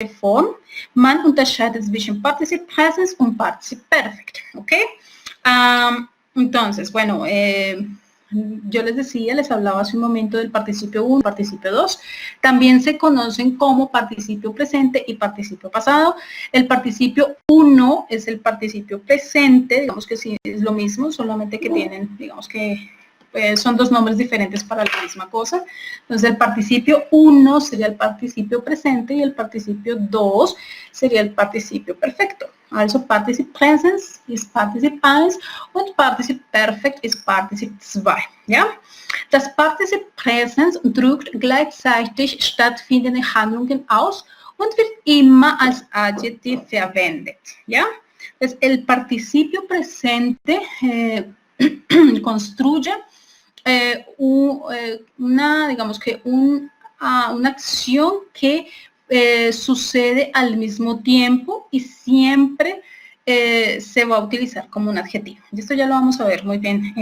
Form. Man unterscheidet zwischen Participe Presens und Participe Perfect, ¿ok? Entonces, bueno, yo les decía, les hablaba hace un momento del participio 1, participio 2. También se conocen como participio presente y participio pasado. El participio 1 es el participio presente, digamos que sí es lo mismo, solamente que tienen, digamos que son dos nombres diferentes para la misma cosa. Entonces el participio 1 sería el participio presente y el participio 2 sería el participio perfecto. Also Partizip Präsens ist Partizip 1 und Partizip Perfekt ist Partizip 2. Ja? Das Partizip Präsens drückt gleichzeitig stattfindende Handlungen aus und wird immer als Adjektiv verwendet. ¿Ya? Entonces, el participio presente construye digamos que una acción que sucede al mismo tiempo y siempre se va a utilizar como un adjetivo. Y esto ya lo vamos a ver muy bien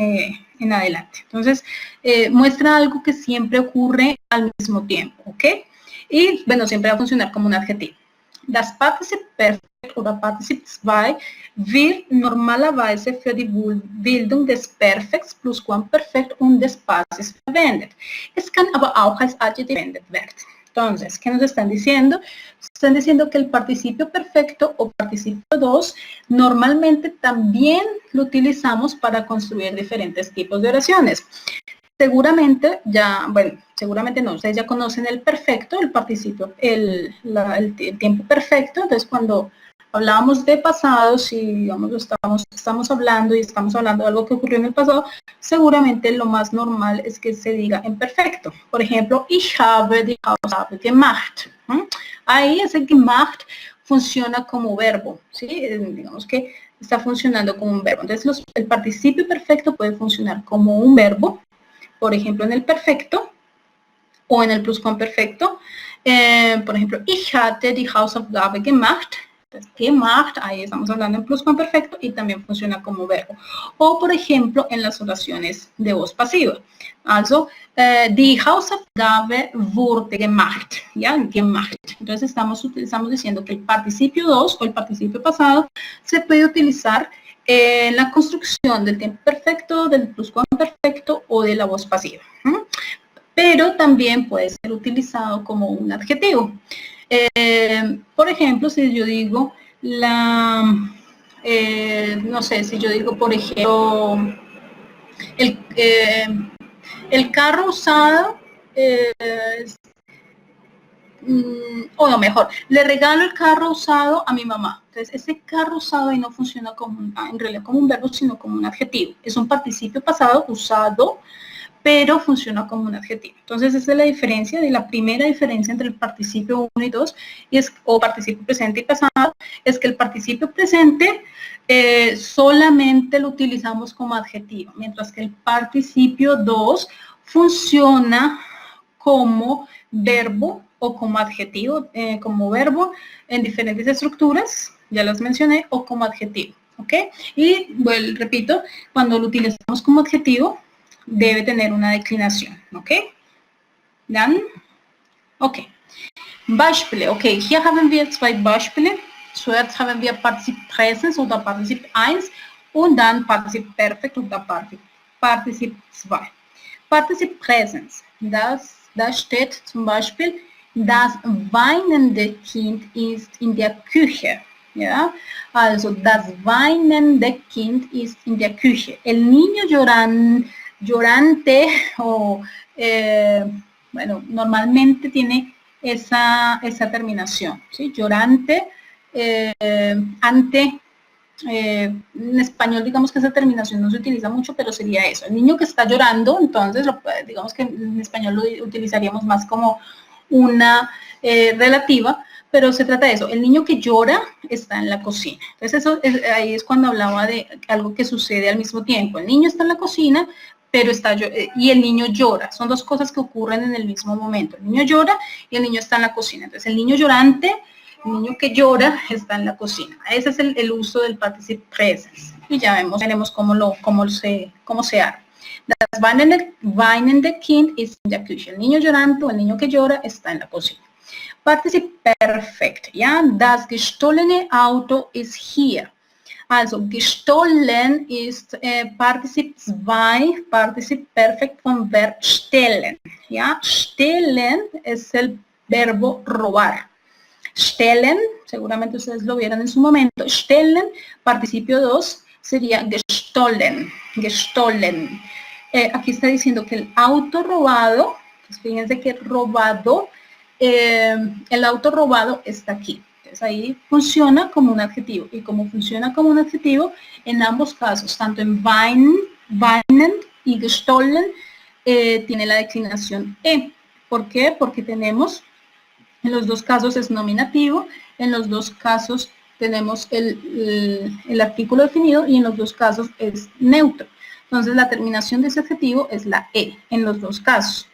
en adelante. Entonces, muestra algo que siempre ocurre al mismo tiempo, ¿ok? Y, bueno, siempre va a funcionar como un adjetivo. Das Partizip Perfekt oder Partizip 2 wird normalerweise für die Bildung des Perfekts, Pluscuamperfekt und des Partizipes verwendet. Es kann aber auch als Adjektiv verwendet werden. Entonces, ¿qué nos están diciendo? Están diciendo que el participio perfecto o participio 2 normalmente también lo utilizamos para construir diferentes tipos de oraciones. Seguramente seguramente no, ustedes ya conocen el perfecto, el participio, el tiempo perfecto. Entonces, cuando hablábamos de pasado, si digamos estamos hablando de algo que ocurrió en el pasado, seguramente lo más normal es que se diga en perfecto. Por ejemplo, ich habe die Hausaufgabe gemacht. Ahí ese gemacht funciona como verbo, ¿sí? Digamos que está funcionando como un verbo. Entonces, el participio perfecto puede funcionar como un verbo, por ejemplo, en el perfecto o en el pluscuamperfecto. Por ejemplo, ich hatte die Hausaufgabe gemacht. Entonces, gemacht, ahí estamos hablando en pluscuamperfecto y también funciona como verbo. O, por ejemplo, en las oraciones de voz pasiva. Also, die Hausaufgabe wurde gemacht. ¿Ya? Gemacht. Entonces, estamos diciendo que el participio 2 o el participio pasado se puede utilizar en la construcción del tiempo perfecto, del pluscuamperfecto o de la voz pasiva. Pero también puede ser utilizado como un adjetivo. Por ejemplo, si yo digo no sé, si yo digo, por ejemplo, el carro usado, o no, mejor, le regalo el carro usado a mi mamá. Entonces, ese carro usado ahí no funciona en realidad como un verbo, sino como un adjetivo. Es un participio pasado usado, pero funciona como un adjetivo. Entonces, esa es la diferencia, la primera diferencia entre el participio 1 y 2, o participio presente y pasado, es que el participio presente solamente lo utilizamos como adjetivo, mientras que el participio 2 funciona como verbo o como adjetivo, como verbo en diferentes estructuras, ya las mencioné, o como adjetivo, ¿ok? Y, bueno, repito, cuando lo utilizamos como adjetivo, debe tener una declinación, ¿ok? Dann, ok. Beispiele, ok, hier haben wir zwei Beispiele. Zuerst haben wir Partizip Präsens oder Partizip 1 und dann Partizip Perfekt oder Partizip 2. Partizip Präsens, da steht zum Beispiel, das weinende Kind ist in der Küche. ¿Ya? Also, das weinende Kind ist in der Küche. El niño llorante, o, bueno, normalmente tiene esa terminación, ¿sí? Llorante, ante, en español digamos que esa terminación no se utiliza mucho, pero sería eso. El niño que está llorando, entonces, digamos que en español lo utilizaríamos más como una relativa, pero se trata de eso. El niño que llora está en la cocina. Entonces, ahí es cuando hablaba de algo que sucede al mismo tiempo. El niño está en la cocina, pero y el niño llora. Son dos cosas que ocurren en el mismo momento. El niño llora y el niño está en la cocina. Entonces, el niño llorante, el niño que llora, está en la cocina. Ese es el uso del Partizip Präsens. Y ya veremos cómo se hará. Das weinende Kind ist in der Küche. El niño llorante o el niño que llora está en la cocina. Partizip Perfekt, ja, das gestohlene Auto ist hier. Also gestohlen ist Partizip 2, Partizip Perfekt vom Verb stehlen. Ja, stehlen es el verbo robar. Stehlen, seguramente ustedes lo vieron en su momento, stehlen, participio 2, sería gestohlen, gestohlen. Aquí está diciendo que el auto robado, pues fíjense que robado, el auto robado está aquí. Entonces ahí funciona como un adjetivo. Y como funciona como un adjetivo, en ambos casos, tanto en weinen y gestohlen, tiene la declinación E. ¿Por qué? Porque tenemos, en los dos casos es nominativo, en los dos casos tenemos el artículo definido y en los dos casos es neutro. Entonces la terminación de ese adjetivo es la E en los dos casos.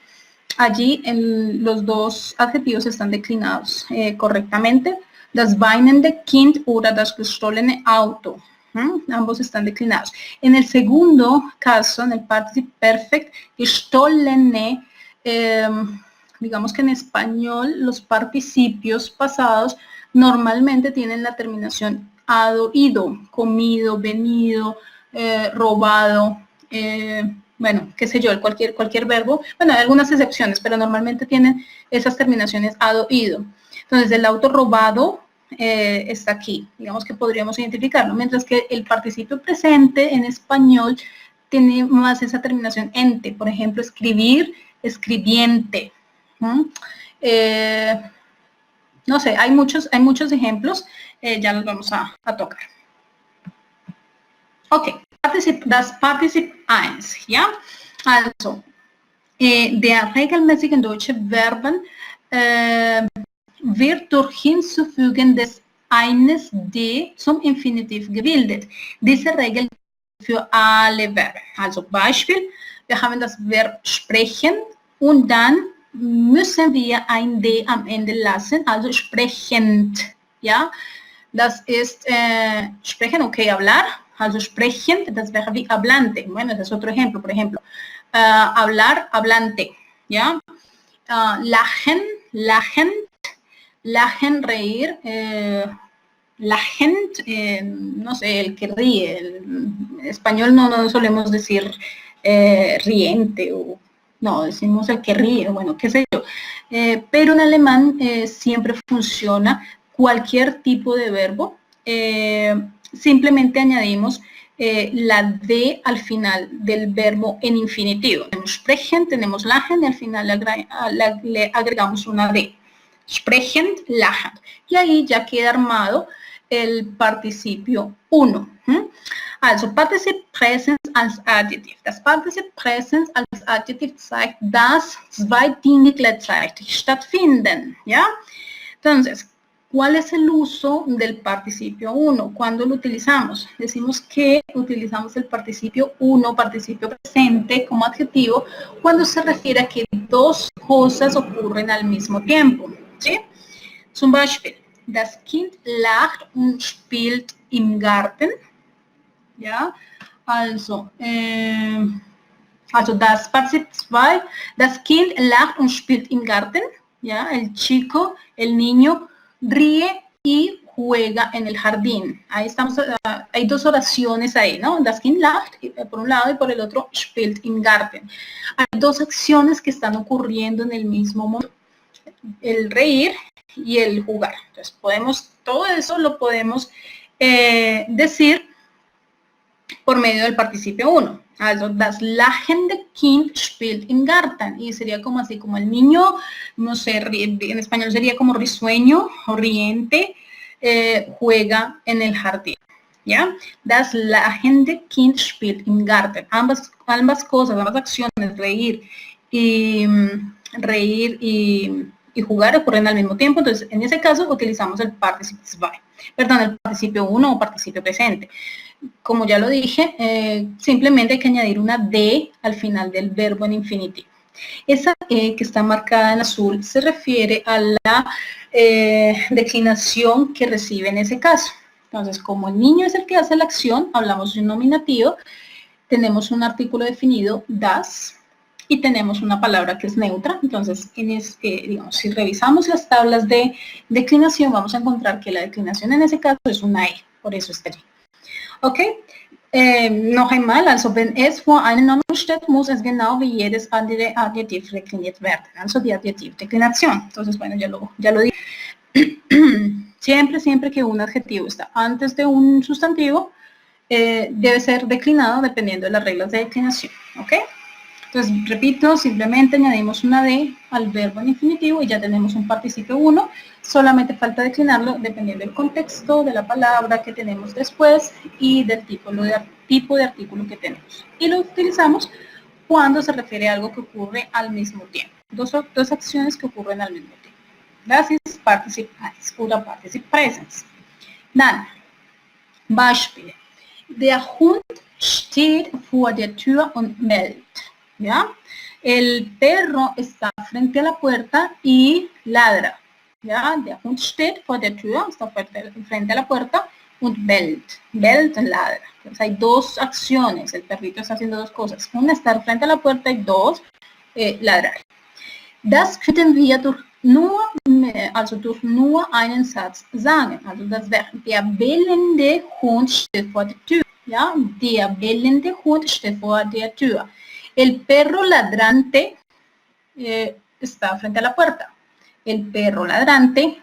Allí los dos adjetivos están declinados correctamente. Das weinende Kind oder das gestohlene Auto. Ambos están declinados. En el segundo caso, en el Partizip Perfekt, gestohlene, digamos que en español los participios pasados normalmente tienen la terminación ado, ido, comido, venido, robado, bueno, qué sé yo, cualquier verbo. Bueno, hay algunas excepciones, pero normalmente tienen esas terminaciones ado, ido. Entonces, el auto robado está aquí. Digamos que podríamos identificarlo. Mientras que el participio presente en español tiene más esa terminación ente. Por ejemplo, escribir, escribiente. No sé, hay muchos ejemplos. Ya los vamos a tocar. Ok. Das Partizip 1, ja? Also, der regelmäßigen deutsche Verben wird durch Hinzufügen des eines D zum Infinitiv gebildet. Diese Regel für alle Verben. Also Beispiel, wir haben das Verb sprechen und dann müssen wir ein D am Ende lassen, also sprechend. Ja, das ist sprechen, okay, hablar. Also sprechen, das wäre wie hablante. Bueno, ese es otro ejemplo. Por ejemplo, hablar, hablante. ¿Ya? Lachen, lachend. Lachen, reír. Lachend, no sé, el que ríe. En español no solemos decir riente o... No, decimos el que ríe, bueno, qué sé yo. Pero en alemán siempre funciona cualquier tipo de verbo. Simplemente añadimos la D al final del verbo en infinitivo. Tenemos sprechen, tenemos lachen y al final le agregamos una D. Sprechen, lachen. Y ahí ya queda armado el participio 1. Also, Partizip Präsens als Adjektiv. Das Partizip Präsens als Adjektiv zeigt, dass zwei Dinge gleichzeitig stattfinden. ¿Ya? Entonces, ¿cuál es el uso del participio 1? ¿Cuándo lo utilizamos? Decimos que utilizamos el participio 1, participio presente, como adjetivo, cuando se refiere a que dos cosas ocurren al mismo tiempo. ¿Sí? Zum Beispiel, das Kind lacht und spielt im Garten. ¿Ya? Also das Partizip 2, das Kind lacht und spielt im Garten. ¿Ya? El chico, el niño, ríe y juega en el jardín. Ahí estamos, hay dos oraciones ahí, ¿no? Das Kind lacht por un lado y por el otro spielt im Garten. Hay dos acciones que están ocurriendo en el mismo momento. El reír y el jugar. Entonces todo eso lo podemos decir por medio del participio 1. Also, das lachende Kind spielt im Garten. Y sería como así, como el niño, no sé, en español sería como risueño o riente, juega en el jardín. ¿Ya? Das lachende Kind spielt im Garten. Ambas cosas, ambas acciones, reír y jugar ocurren al mismo tiempo. Entonces, en ese caso, utilizamos el participio 2. Perdón, el participio 1 o participio presente. Como ya lo dije, simplemente hay que añadir una D al final del verbo en infinitivo. Esa E que está marcada en azul se refiere a la declinación que recibe en ese caso. Entonces, como el niño es el que hace la acción, hablamos de un nominativo, tenemos un artículo definido, das, y tenemos una palabra que es neutra. Entonces, digamos, si revisamos las tablas de declinación, vamos a encontrar que la declinación en ese caso es una E, por eso está allí. ¿Ok? Noch einmal, also wenn es vor einem Nomen steht, muss es genau wie jedes andere Adjektiv dekliniert werden. Also die Adjektivdeklinación. Entonces, bueno, ya lo dije. Siempre que un adjetivo está antes de un sustantivo, debe ser declinado dependiendo de las reglas de declinación. ¿Ok? Entonces, repito, simplemente añadimos una D al verbo en infinitivo y ya tenemos un participio 1. Solamente falta declinarlo dependiendo del contexto, de la palabra que tenemos después y del tipo de artículo que tenemos. Y lo utilizamos cuando se refiere a algo que ocurre al mismo tiempo. Dos acciones que ocurren al mismo tiempo. Das ist Partizip 1 oder Partizip Präsens. Dann, Beispiele. Der Hund steht vor der Tür und bellt. ¿Ya? El perro está frente a la puerta y ladra. ¿Ya? Der Hund steht vor der Tür, está frente a la puerta, und bellt. Bellt, ladra. Entonces hay dos acciones, el perrito está haciendo dos cosas. Una, estar frente a la puerta y dos, ladrar. Das könnten wir durch nur einen Satz sagen. Also das wäre, der bellende Hund steht vor der Tür. ¿Ya? Der bellende Hund steht vor der Tür. El perro ladrante está frente a la puerta. El perro ladrante,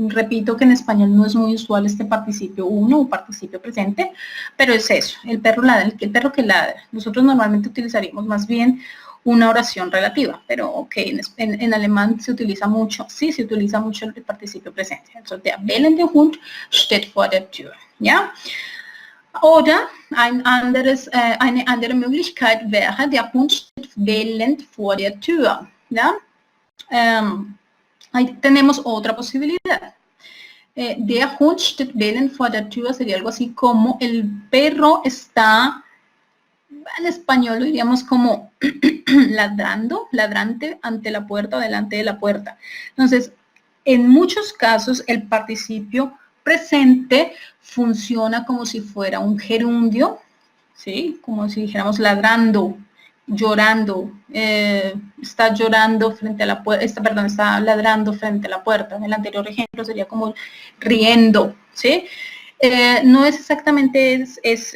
repito que en español no es muy usual este participio 1 o participio presente, pero es eso, el perro que ladra. Nosotros normalmente utilizaríamos más bien una oración relativa, pero ok, en alemán se utiliza mucho, sí, se utiliza mucho el participio presente. Entonces, der bellende Hund steht vor der Tür, ¿ya? Oder eine andere Möglichkeit wäre, der Hund steht bellend vor der Tür. ¿Ya? Ahí tenemos otra posibilidad. Der Hund steht bellend vor der Tür sería algo así como el perro está, en español lo diríamos como ladrante ante la puerta o delante de la puerta. Entonces, en muchos casos el participio presente funciona como si fuera un gerundio, ¿sí? Como si dijéramos ladrando, llorando, está llorando frente a la puerta, está ladrando frente a la puerta. En el anterior ejemplo sería como riendo, ¿sí? No es exactamente,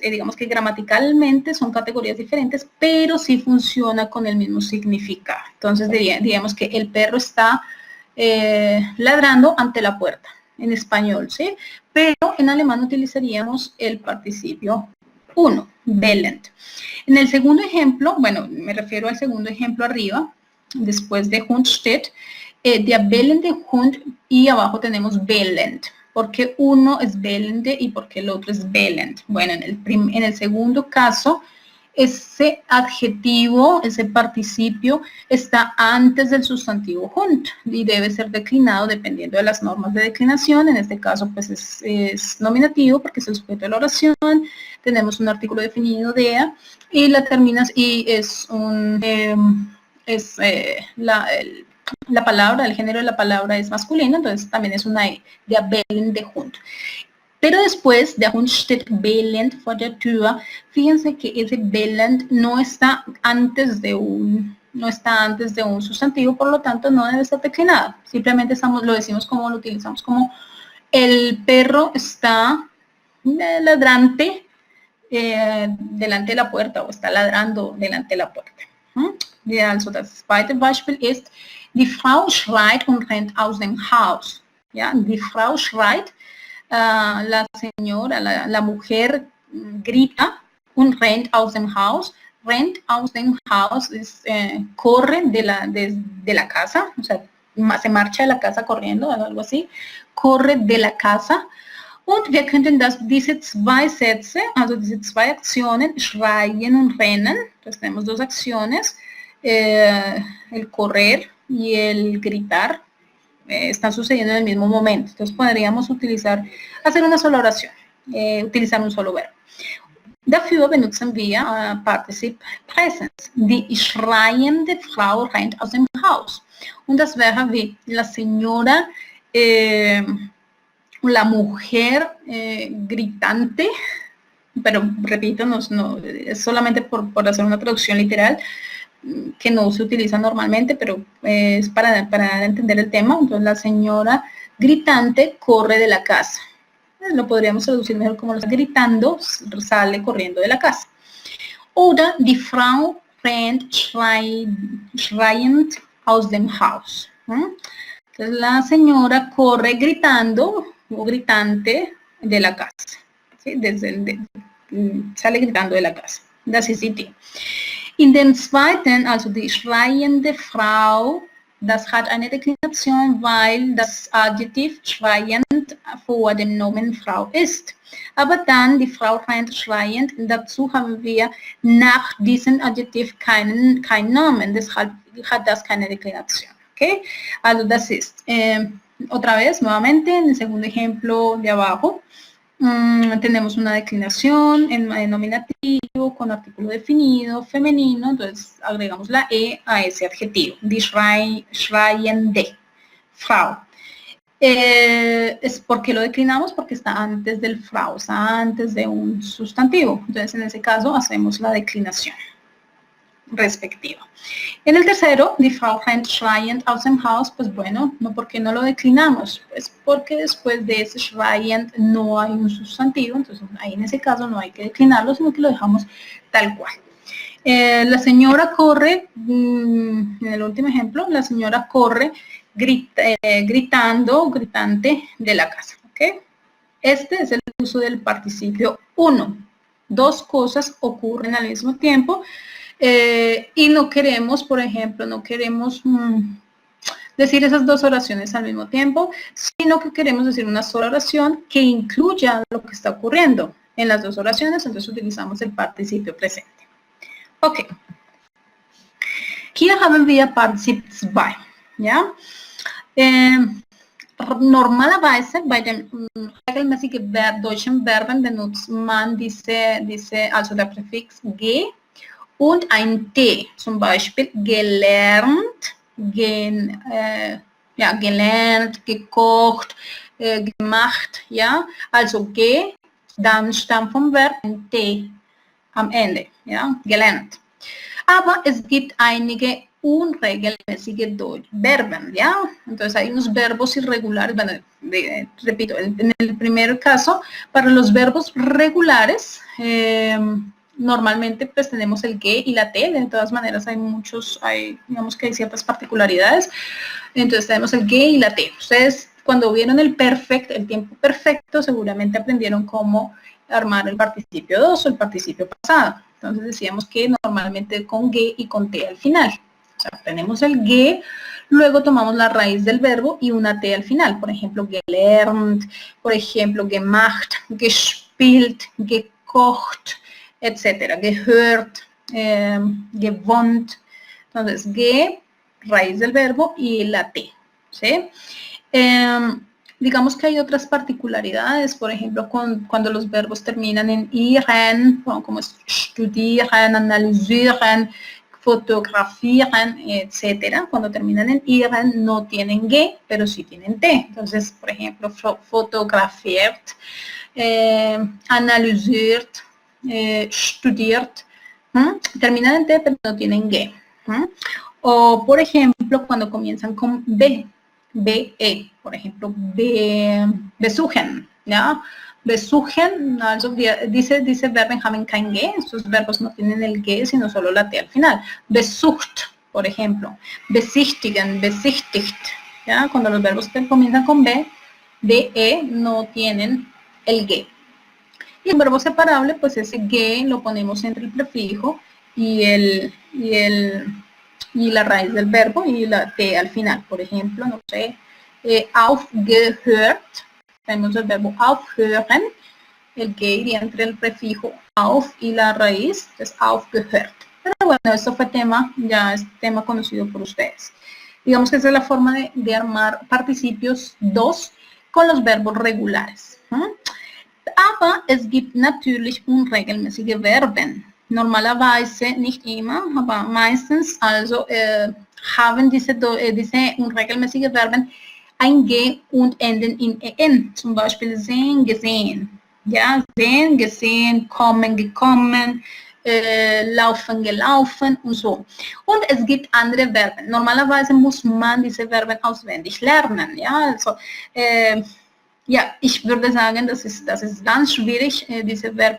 digamos que gramaticalmente son categorías diferentes, pero sí funciona con el mismo significado. Entonces diríamos que el perro está ladrando ante la puerta. En español, ¿sí? Pero en alemán utilizaríamos el participio 1, bellend. En el segundo ejemplo, bueno, me refiero al segundo ejemplo arriba, después de Hund steht, der bellende Hund y abajo tenemos bellend. ¿Por qué uno es bellende y por qué el otro es bellend? Bueno, en el segundo caso, ese adjetivo, ese participio, está antes del sustantivo Hund y debe ser declinado dependiendo de las normas de declinación. En este caso, pues es nominativo porque es el sujeto de la oración. Tenemos un artículo definido der y la terminas y es la palabra, el género de la palabra es masculino, entonces también es una E, der bellende Hund. Pero después, der Hund steht bellend vor der Tür, fíjense que ese bellend no está antes de un sustantivo, por lo tanto no debe ser declinado. Simplemente lo decimos como lo utilizamos como el perro está ladrante delante de la puerta o está ladrando delante de la puerta. Also das zweite Beispiel ist, die Frau schreit und rennt aus dem Haus. Ja, die Frau schreit, la señora, la mujer grita und rennt aus dem Haus. Rennt aus dem Haus es corre de la casa, o sea, se marcha de la casa corriendo, algo así. Corre de la casa. Und wir könnten diese zwei Sätze, also diese zwei Aktionen, schreien und rennen, entonces tenemos dos acciones, el correr y el gritar, están sucediendo en el mismo momento. Entonces podríamos hacer una sola oración, utilizar un solo verbo. Dafür benutzen wir Partizip Präsens. Die schreiende Frau rennt aus dem Haus. Und das wäre wie la señora, la mujer gritante, pero repito, no, es solamente por hacer una traducción literal, que no se utiliza normalmente, pero es para entender el tema. Entonces, la señora gritante corre de la casa. Lo podríamos traducir mejor como gritando, sale corriendo de la casa. Oder die Frau rennt schreiend aus dem Haus. Entonces, la señora corre gritando o gritante de la casa. ¿Sí? Sale gritando de la casa. Das ist die. In dem zweiten, also die schreiende Frau, das hat eine Deklination, weil das Adjektiv schreiend vor dem Nomen Frau ist. Aber dann die Frau rennt schreiend, dazu haben wir nach diesem Adjektiv keinen Nomen, deshalb hat das keine Deklination. ¿Okay? Also das ist, otra vez, nuevamente, en el segundo ejemplo de abajo, tenemos una declinación en nominativo con artículo definido, femenino, entonces agregamos la E a ese adjetivo, die schreiende Frau. Es porque lo declinamos porque está antes del Frau, está antes de un sustantivo, entonces en ese caso hacemos la declinación respectiva. En el tercero, die Frau rennt schreiend aus dem Haus, pues bueno, no porque no lo declinamos, pues porque después de ese schreiend no hay un sustantivo, entonces ahí en ese caso no hay que declinarlo, sino que lo dejamos tal cual. La señora corre, en el último ejemplo, la señora corre gritando, gritante de la casa, ¿ok? Este es el uso del participio 1. Dos cosas ocurren al mismo tiempo, y no queremos, por ejemplo, no queremos decir esas dos oraciones al mismo tiempo, sino que queremos decir una sola oración que incluya lo que está ocurriendo en las dos oraciones, entonces utilizamos el participio presente. Ok. Hier haben wir Partizip 2, ¿ya? Normalerweise bei den regelmäßigen deutschen Verben benutzt man also der Präfix G und ein T, zum Beispiel gelernt, gelernt, gekocht, gemacht, ja, also G, dann stammt vom Verb ein T am Ende, ja, gelernt. Aber es gibt einige unregelmäßige Verben, ¿ya? Entonces hay unos verbos irregulares, bueno, repito, en el primer caso, para los verbos regulares, normalmente pues tenemos el que y la te, de todas maneras digamos que hay ciertas particularidades, entonces tenemos el que y la te. Ustedes cuando vieron el perfect, el tiempo perfecto, seguramente aprendieron cómo armar el participio 2 o el participio pasado. Entonces decíamos que normalmente con ge y con te al final. O sea, tenemos el ge, luego tomamos la raíz del verbo y una t al final. Por ejemplo, gelernt, por ejemplo, gemacht, gespielt, gekocht, etcétera, gehört, gewohnt. Entonces, ge, raíz del verbo y la t, ¿sí? Digamos que hay otras particularidades, por ejemplo, cuando los verbos terminan en iren, como studieren, analysieren, fotografieren, etcétera. Cuando terminan en iren no tienen ge, pero sí tienen t. Entonces, por ejemplo, fotografiert, analysiert, studiert, terminan en t, pero no tienen ge. O, por ejemplo, cuando comienzan con b, BE, por ejemplo, besuchen, ¿ya? Besuchen, also diese Verben haben kein G, estos verbos no tienen el G, sino solo la T al final. Besucht, por ejemplo, besichtigen, besichtigt, ¿ya? Cuando los verbos comienzan con B, BE no tienen el G. Y el verbo separable, pues ese G lo ponemos entre el prefijo y la raíz del verbo y la T al final. Por ejemplo, no sé, aufgehört, tenemos el verbo aufhören, el que iría entre el prefijo auf y la raíz, es aufgehört. Pero bueno, esto fue ya es tema conocido por ustedes. Digamos que esa es la forma de armar participios 2 con los verbos regulares. Aber es gibt natürlich unregelmäßige Verben. Normalerweise, nicht immer, aber meistens, also haben diese unregelmäßige Verben ein G und enden in EN. Zum Beispiel sehen, gesehen. Ja, sehen, gesehen, kommen, gekommen, laufen, gelaufen und so. Und es gibt andere Verben. Normalerweise muss man diese Verben auswendig lernen. Ja, also, ja, ich würde sagen, das ist ganz schwierig,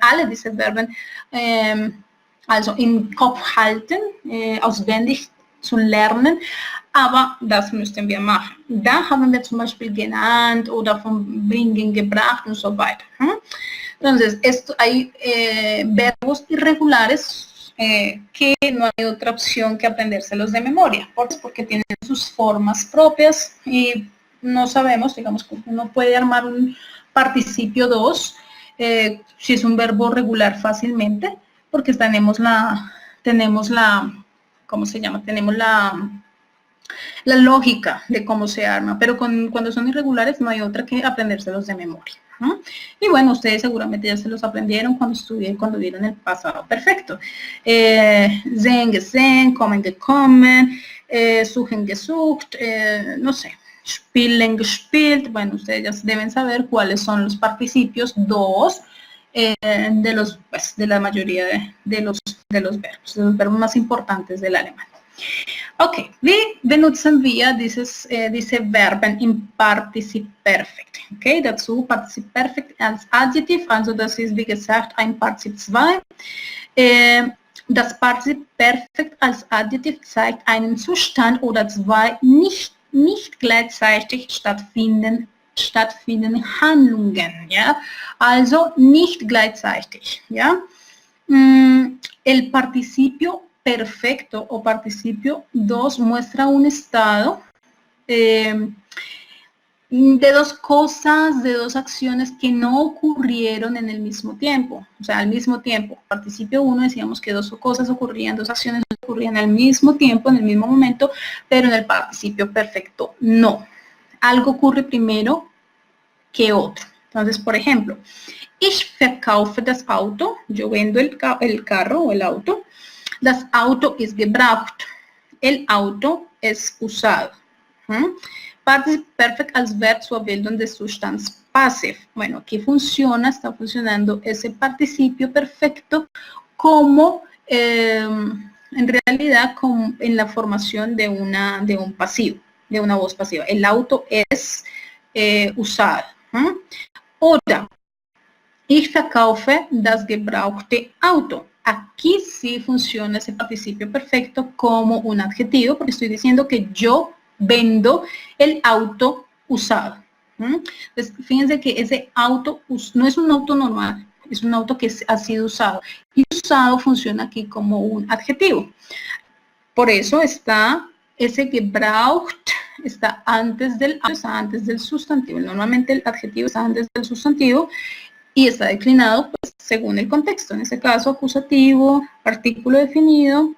alle diese Verben also im Kopf halten, auswendig zu lernen, aber das müssten wir machen. Da haben wir zum Beispiel genannt oder von bringen, gebracht und so weiter. Entonces, hay verbos irregulares que no hay otra opción que aprendérselos de memoria, porque tienen sus formas propias y no sabemos, digamos, uno puede armar un participio 2 si es un verbo regular fácilmente, porque tenemos la, ¿cómo se llama? Tenemos la lógica de cómo se arma, pero cuando son irregulares no hay otra que aprendérselos de memoria. Y bueno, ustedes seguramente ya se los aprendieron cuando vieron el pasado perfecto. Sehen, gesehen, kommen, gekommen, suchen, gesucht, no sé, spielen, gespielt. Bueno, ustedes ya deben saber cuáles son los participios 2 de la mayoría de los verbos más importantes del alemán. Okay, wie benutzen wir diese Verben im Partizip Perfekt? Okay, dazu Partizip Perfekt als Adjektiv, also das ist wie gesagt ein Partizip 2. Das Partizip Perfekt als Adjektiv zeigt einen Zustand oder zwei nicht gleichzeitig stattfindende Handlungen, ja, also nicht gleichzeitig, ja. El participio perfecto o participio 2 muestra un estado de dos cosas, de dos acciones que no ocurrieron en el mismo tiempo, o sea, al mismo tiempo. Participio 1 decíamos que dos cosas ocurrían, dos acciones ocurrían al mismo tiempo, en el mismo momento, pero en el participio perfecto no. Algo ocurre primero que otro. Entonces, por ejemplo, ich verkaufe das Auto, yo vendo el carro o el auto. Das Auto ist gebraucht. El auto es usado. Partizip Perfekt als Verb zur Bildung des Zustands passiv. Bueno, aquí está funcionando ese participio perfecto como, en realidad, como en la formación de un pasivo, de una voz pasiva. El auto es usado. Oder, ich verkaufe das gebrauchte Auto. Aquí sí funciona ese participio perfecto como un adjetivo, porque estoy diciendo que yo vendo el auto usado. Entonces, fíjense que ese auto no es un auto normal, es un auto que ha sido usado. Y usado funciona aquí como un adjetivo. Por eso está ese gebraucht, está antes del sustantivo. Normalmente el adjetivo está antes del sustantivo y está declinado pues, según el contexto. En este caso, acusativo, artículo definido,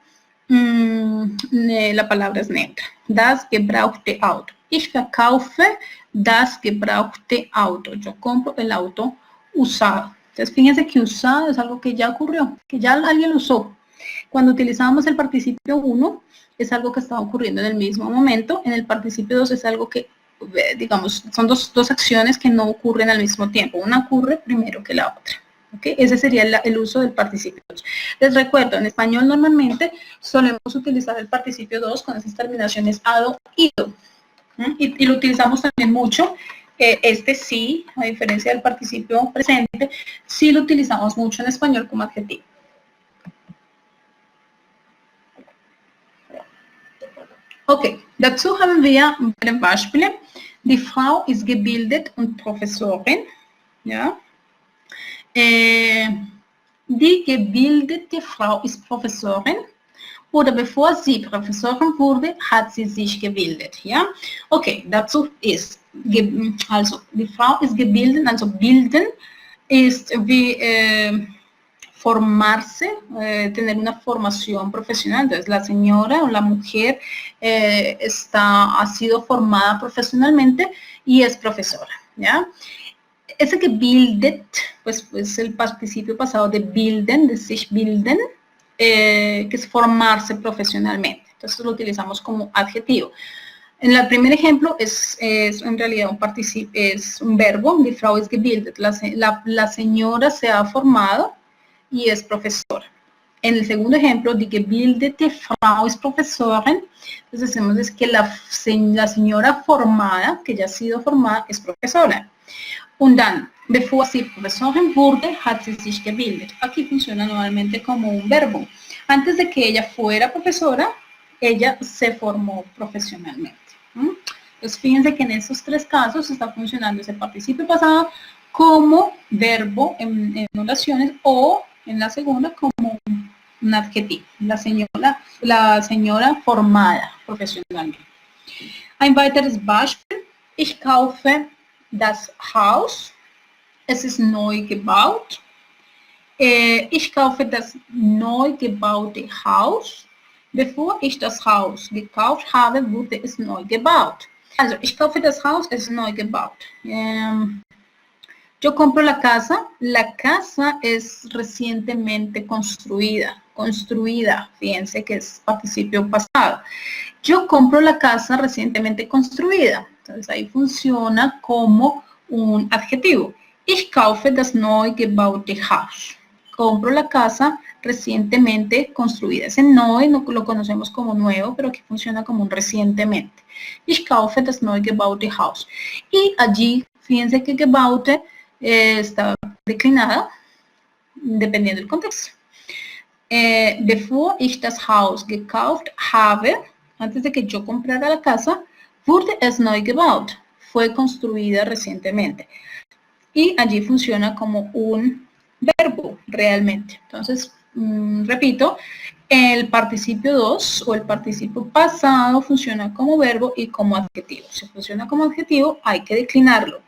la palabra es neutra. Das gebrauchte Auto. Ich verkaufe das gebrauchte Auto. Yo compro el auto usado. Entonces, fíjense que usado es algo que ya ocurrió, que ya alguien lo usó. Cuando utilizamos el participio 1, es algo que está ocurriendo en el mismo momento. En el participio 2 es algo que, digamos, son dos acciones que no ocurren al mismo tiempo. Una ocurre primero que la otra. ¿Okay? Ese sería el uso del participio 2. Les recuerdo, en español normalmente solemos utilizar el participio 2 con esas terminaciones ado, ido. Y lo utilizamos también mucho. Este sí, a diferencia del participio presente, sí lo utilizamos mucho en español como adjetivo. Okay, dazu haben wir Beispiele. Die Frau ist gebildet und Professorin. Ja. Die gebildete Frau ist Professorin. Oder bevor sie Professorin wurde, hat sie sich gebildet. Ja. Okay, dazu ist, also die Frau ist gebildet, also bilden ist wie formarse, tener una formación profesional. Entonces, la señora o la mujer ha sido formada profesionalmente y es profesora, ¿ya? Ese gebildet, pues es el participio pasado de bilden, de sich bilden, que es formarse profesionalmente. Entonces, lo utilizamos como adjetivo. En el primer ejemplo es en realidad es un verbo, die Frau ist gebildet. La señora se ha formado y es profesora. En el segundo ejemplo, die gebildete Frau ist Professorin. Entonces decimos es que la señora formada, que ya ha sido formada, es profesora. Und dann, bevor sie Professorin wurde, hat sie sich gebildet. Aquí funciona nuevamente como un verbo. Antes de que ella fuera profesora, ella se formó profesionalmente. Entonces fíjense que en estos tres casos está funcionando ese participio pasado como verbo en oraciones o en la segunda como un adjetivo. La señora formada profesionalmente. Ein weiteres Beispiel. Ich kaufe das Haus. Es ist neu gebaut. Ich kaufe das neu gebaute Haus. Bevor ich das Haus gekauft habe, wurde es neu gebaut. Also, ich kaufe das Haus, es ist neu gebaut. Yo compro la casa es recientemente construida, fíjense que es participio pasado. Yo compro la casa recientemente construida, entonces ahí funciona como un adjetivo. Ich kaufe das neu gebaute Haus. Compro la casa recientemente construida. Ese neu no lo conocemos como nuevo, pero aquí funciona como un recientemente. Ich kaufe das neu gebaute Haus. Y allí, fíjense que gebaute está declinada dependiendo del contexto. Bevor ich das Haus gekauft habe, antes de que yo comprara la casa, wurde es neu gebaut. Fue construida recientemente. Y allí funciona como un verbo realmente. Entonces, repito, el participio 2 o el participio pasado funciona como verbo y como adjetivo. Si funciona como adjetivo, hay que declinarlo.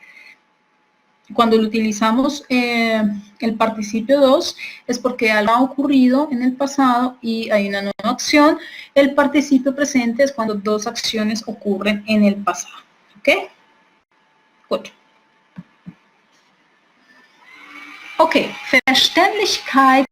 Cuando lo utilizamos el participio 2 es porque algo ha ocurrido en el pasado y hay una nueva acción. El participio presente es cuando dos acciones ocurren en el pasado. ¿Ok? Gut. Okay, Verständlichkeit